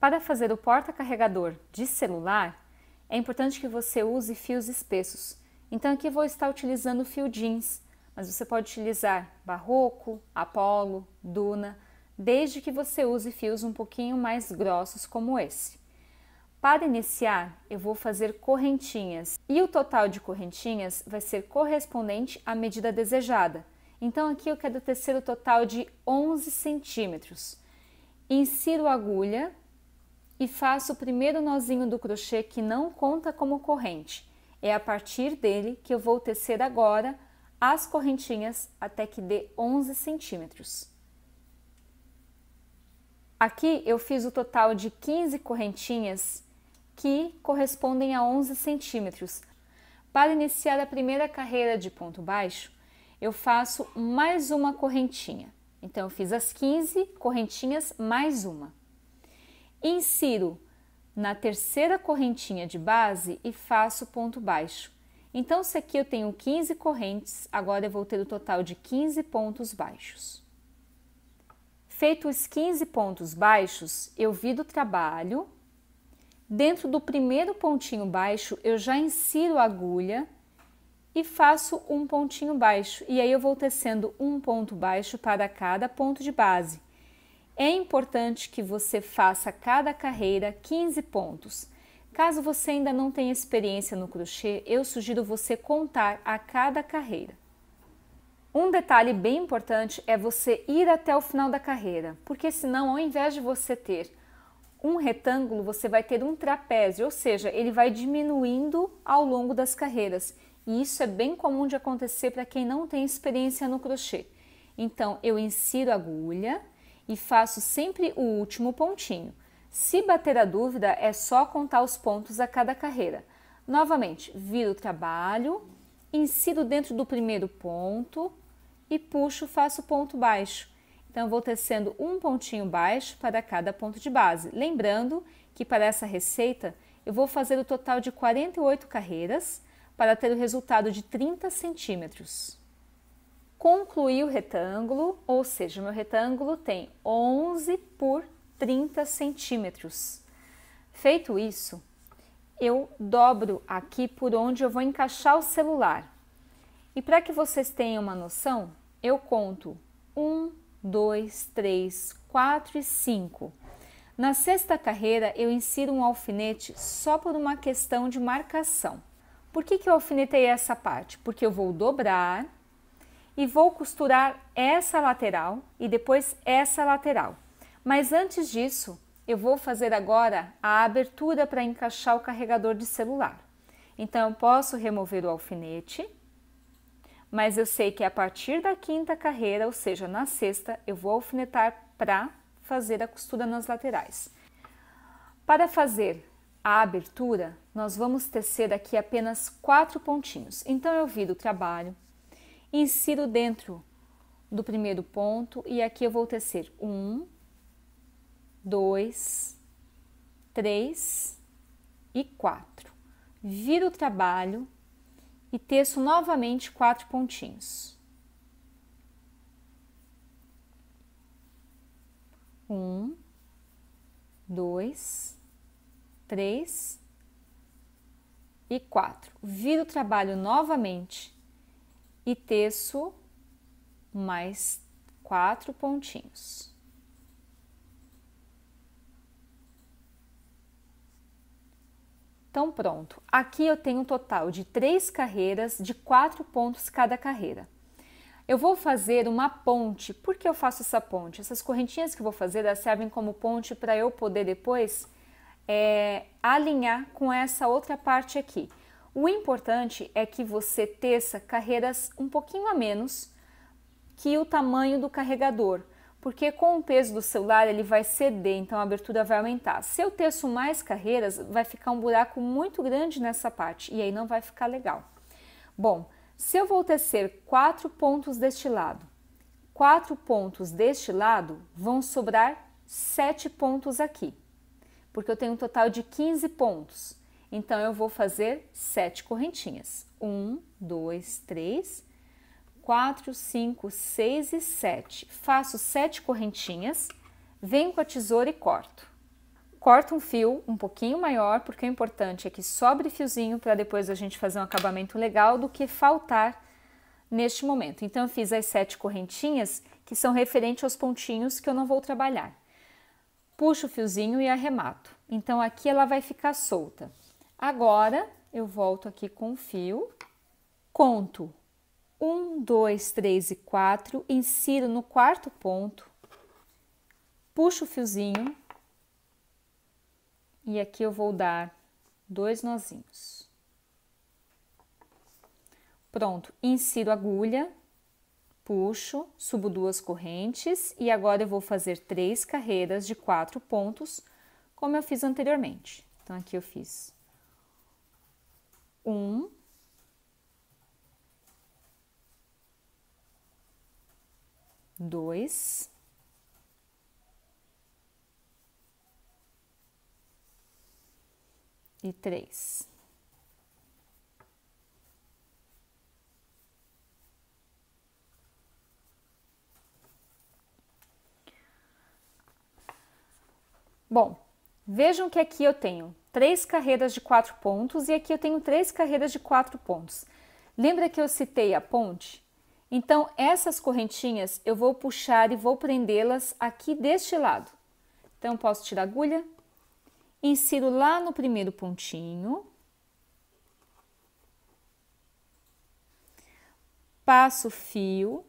Para fazer o porta-carregador de celular, é importante que você use fios espessos. Então aqui eu vou estar utilizando fio jeans, mas você pode utilizar Barroco, Apollo, Duna, desde que você use fios um pouquinho mais grossos como esse. Para iniciar, eu vou fazer correntinhas e o total de correntinhas vai ser correspondente à medida desejada. Então aqui eu quero tecer o total de 11 centímetros. Insiro a agulha e faço o primeiro nozinho do crochê que não conta como corrente. É a partir dele que eu vou tecer agora as correntinhas até que dê 11 centímetros. Aqui eu fiz o total de 15 correntinhas que correspondem a 11 centímetros. Para iniciar a primeira carreira de ponto baixo, eu faço mais uma correntinha. Então eu fiz as 15 correntinhas mais uma. Insiro na terceira correntinha de base e faço ponto baixo. Então, se aqui eu tenho 15 correntes, agora eu vou ter o total de 15 pontos baixos. Feito os 15 pontos baixos, eu viro o trabalho. Dentro do primeiro pontinho baixo, eu já insiro a agulha e faço um pontinho baixo. E aí eu vou tecendo um ponto baixo para cada ponto de base. É importante que você faça cada carreira 15 pontos. Caso você ainda não tenha experiência no crochê, eu sugiro você contar a cada carreira. Um detalhe bem importante é você ir até o final da carreira, porque senão, ao invés de você ter um retângulo, você vai ter um trapézio, ou seja, ele vai diminuindo ao longo das carreiras. E isso é bem comum de acontecer para quem não tem experiência no crochê. Então, eu insiro a agulha e faço sempre o último pontinho. Se bater a dúvida, é só contar os pontos a cada carreira. Novamente, viro o trabalho, insiro dentro do primeiro ponto e puxo, faço ponto baixo. Então, eu vou tecendo um pontinho baixo para cada ponto de base. Lembrando que para essa receita, eu vou fazer o total de 48 carreiras para ter o resultado de 30 centímetros. Concluí o retângulo, ou seja, meu retângulo tem 11 por 30 centímetros. Feito isso, eu dobro aqui por onde eu vou encaixar o celular. E para que vocês tenham uma noção, eu conto 1, 2, 3, 4 e 5. Na sexta carreira, eu insiro um alfinete só por uma questão de marcação. Por que eu alfinetei essa parte? Porque eu vou dobrar e vou costurar essa lateral e depois essa lateral. Mas antes disso, eu vou fazer agora a abertura para encaixar o carregador de celular. Então, eu posso remover o alfinete, mas eu sei que a partir da quinta carreira, ou seja, na sexta, eu vou alfinetar para fazer a costura nas laterais. Para fazer a abertura, nós vamos tecer aqui apenas 4 pontinhos. Então, eu viro o trabalho, insiro dentro do primeiro ponto e aqui eu vou tecer 1, 2, 3 e 4. Viro o trabalho e teço novamente 4 pontinhos. 1, 2, 3 e 4. Viro o trabalho novamente e teço mais 4 pontinhos. Então, pronto. Aqui eu tenho um total de 3 carreiras de 4 pontos cada carreira. Eu vou fazer uma ponte. Por que eu faço essa ponte? Essas correntinhas que eu vou fazer, elas servem como ponte para eu poder depois alinhar com essa outra parte aqui. O importante é que você teça carreiras um pouquinho a menos que o tamanho do carregador, porque com o peso do celular ele vai ceder, então a abertura vai aumentar. Se eu teço mais carreiras, vai ficar um buraco muito grande nessa parte e aí não vai ficar legal. Bom, se eu vou tecer 4 pontos deste lado, 4 pontos deste lado, vão sobrar 7 pontos aqui, porque eu tenho um total de 15 pontos. Então, eu vou fazer 7 correntinhas. 1, 2, 3, 4, 5, 6 e 7. Faço 7 correntinhas, venho com a tesoura e corto. corto um fio um pouquinho maior, porque o importante é que sobre fiozinho para depois a gente fazer um acabamento legal do que faltar neste momento. Então eu fiz as 7 correntinhas que são referentes aos pontinhos que eu não vou trabalhar. Puxo o fiozinho e arremato. Então aqui ela vai ficar solta. Agora eu volto aqui com o fio, conto 1, 2, 3 e 4, insiro no quarto ponto, puxo o fiozinho e aqui eu vou dar 2 nozinhos. Pronto, insiro a agulha, puxo, subo 2 correntes e agora eu vou fazer 3 carreiras de 4 pontos, como eu fiz anteriormente. Então aqui eu fiz 1, 2, e 3. Bom, vejam que aqui eu tenho 3 carreiras de 4 pontos e aqui eu tenho 3 carreiras de 4 pontos. Lembra que eu citei a ponte? Então, essas correntinhas eu vou puxar e vou prendê-las aqui deste lado. Então, eu posso tirar a agulha, insiro lá no primeiro pontinho, passo o fio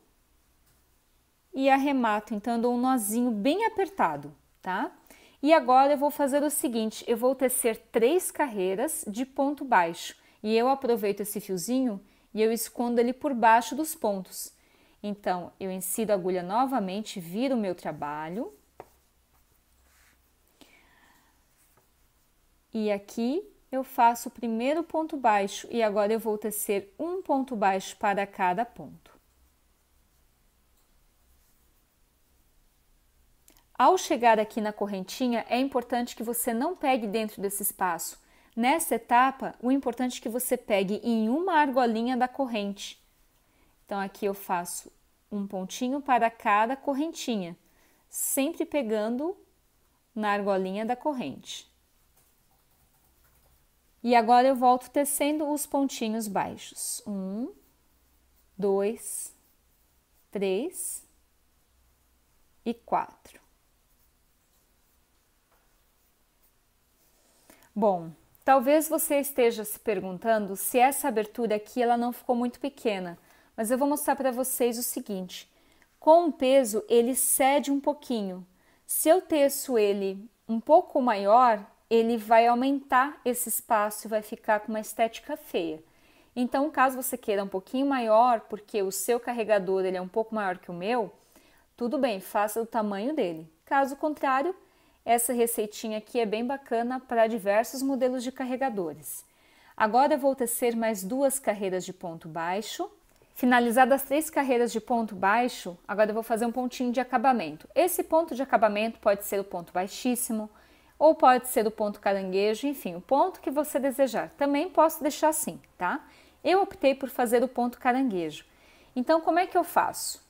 e arremato, então eu dou um nozinho bem apertado, tá? E agora eu vou fazer o seguinte, eu vou tecer 3 carreiras de ponto baixo e eu aproveito esse fiozinho e eu escondo ele por baixo dos pontos. Então, eu insiro a agulha novamente, viro o meu trabalho. E aqui eu faço o primeiro ponto baixo e agora eu vou tecer um ponto baixo para cada ponto. Ao chegar aqui na correntinha, é importante que você não pegue dentro desse espaço. Nessa etapa, o importante é que você pegue em uma argolinha da corrente. Então, aqui eu faço um pontinho para cada correntinha, sempre pegando na argolinha da corrente. E agora eu volto tecendo os pontinhos baixos. 1, 2, 3 e 4. Bom, talvez você esteja se perguntando se essa abertura aqui ela não ficou muito pequena, mas eu vou mostrar para vocês o seguinte, com o peso ele cede um pouquinho, se eu teço ele um pouco maior, ele vai aumentar esse espaço e vai ficar com uma estética feia. Então, caso você queira um pouquinho maior, porque o seu carregador ele é um pouco maior que o meu, tudo bem, faça do tamanho dele. Caso contrário, essa receitinha aqui é bem bacana para diversos modelos de carregadores. Agora eu vou tecer mais 2 carreiras de ponto baixo. Finalizadas as 3 carreiras de ponto baixo, agora eu vou fazer um pontinho de acabamento. Esse ponto de acabamento pode ser o ponto baixíssimo, ou pode ser o ponto caranguejo, enfim, o ponto que você desejar. Também posso deixar assim, tá? Eu optei por fazer o ponto caranguejo. Então, como é que eu faço?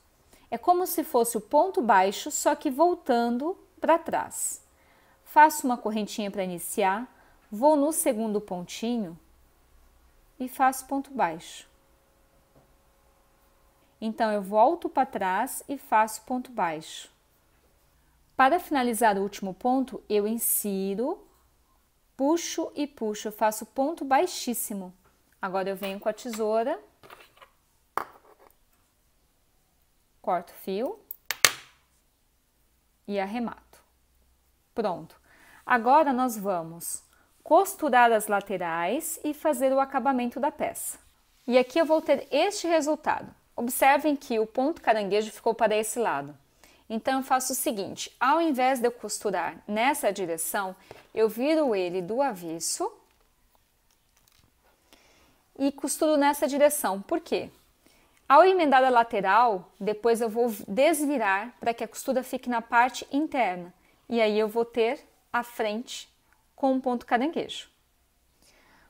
É como se fosse o ponto baixo, só que voltando para trás. Faço uma correntinha para iniciar, vou no segundo pontinho e faço ponto baixo. Então, eu volto para trás e faço ponto baixo. Para finalizar o último ponto, eu insiro, puxo e puxo, eu faço ponto baixíssimo. Agora eu venho com a tesoura, corto o fio e arremato. Pronto. Agora nós vamos costurar as laterais e fazer o acabamento da peça. E aqui eu vou ter este resultado. Observem que o ponto caranguejo ficou para esse lado. Então eu faço o seguinte, ao invés de eu costurar nessa direção, eu viro ele do avesso e costuro nessa direção. Por quê? Ao emendar a lateral, depois eu vou desvirar para que a costura fique na parte interna. E aí eu vou ter a frente com um ponto caranguejo.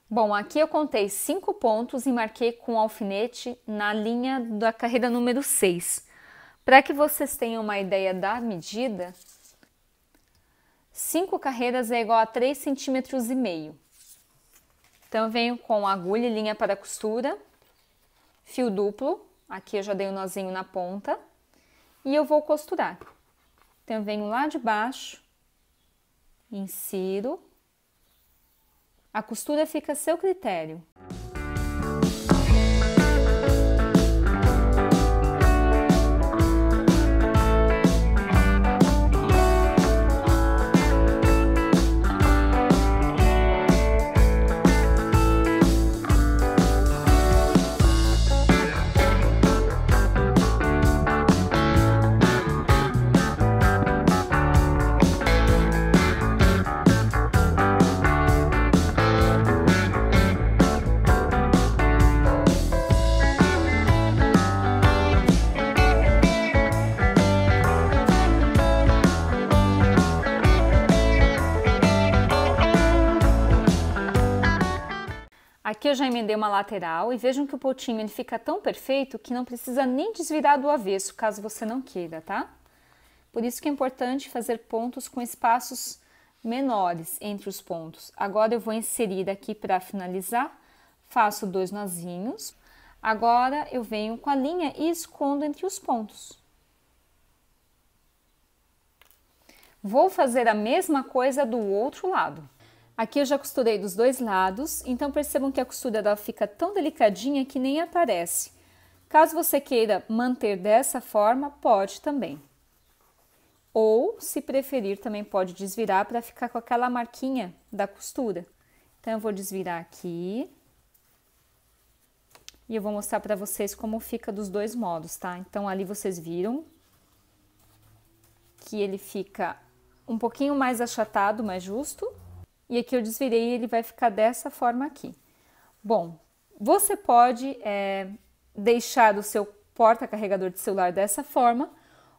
Bom, aqui eu contei 5 pontos e marquei com alfinete na linha da carreira número 6. Para que vocês tenham uma ideia da medida, 5 carreiras é igual a 3,5 cm. Então, eu venho com agulha e linha para costura, fio duplo, aqui eu já dei um nozinho na ponta, e eu vou costurar. Então, eu venho lá de baixo, insiro, a costura fica a seu critério. Aqui eu já emendei uma lateral e vejam que o pontinho ele fica tão perfeito que não precisa nem desvirar do avesso, caso você não queira, tá? Por isso que é importante fazer pontos com espaços menores entre os pontos. Agora eu vou inserir aqui para finalizar, faço 2 nozinhos. Agora eu venho com a linha e escondo entre os pontos. Vou fazer a mesma coisa do outro lado. Aqui eu já costurei dos 2 lados, então percebam que a costura dela fica tão delicadinha que nem aparece. Caso você queira manter dessa forma, pode também. Ou, se preferir, também pode desvirar para ficar com aquela marquinha da costura. Então, eu vou desvirar aqui. E eu vou mostrar para vocês como fica dos 2 modos, tá? Então, ali vocês viram que ele fica um pouquinho mais achatado, mais justo. E aqui eu desvirei e ele vai ficar dessa forma aqui. Bom, você pode deixar o seu porta-carregador de celular dessa forma,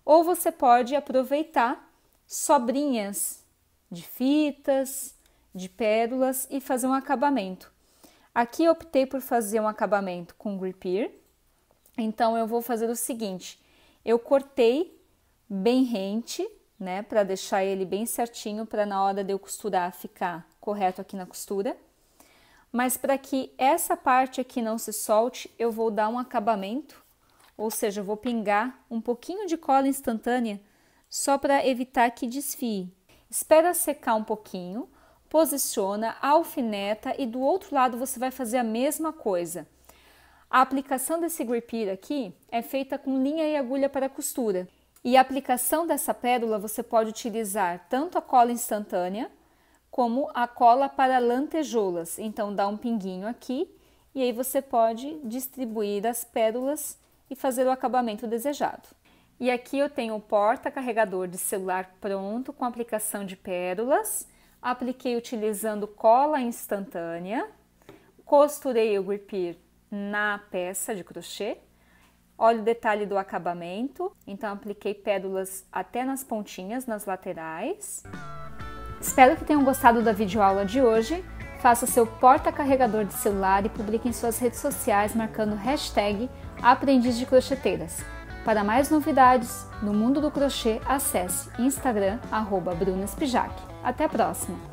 ou você pode aproveitar sobrinhas de fitas, de pérolas e fazer um acabamento. Aqui eu optei por fazer um acabamento com gripper, então eu vou fazer o seguinte, eu cortei bem rente, né, para deixar ele bem certinho, para na hora de eu costurar ficar correto aqui na costura. Mas para que essa parte aqui não se solte, eu vou dar um acabamento, ou seja, eu vou pingar um pouquinho de cola instantânea, só para evitar que desfie. Espera secar um pouquinho, posiciona, alfineta e do outro lado você vai fazer a mesma coisa. A aplicação desse gripper aqui é feita com linha e agulha para costura. E a aplicação dessa pérola você pode utilizar tanto a cola instantânea como a cola para lantejoulas. Então dá um pinguinho aqui e aí você pode distribuir as pérolas e fazer o acabamento desejado. E aqui eu tenho o porta-carregador de celular pronto com aplicação de pérolas. Apliquei utilizando cola instantânea, costurei o gripper na peça de crochê. Olha o detalhe do acabamento, então apliquei pérolas até nas pontinhas, nas laterais. Espero que tenham gostado da videoaula de hoje. Faça seu porta-carregador de celular e publique em suas redes sociais marcando hashtag Aprendiz de Crocheteiras. Para mais novidades no mundo do crochê, acesse Instagram @brunaspijac. Até a próxima!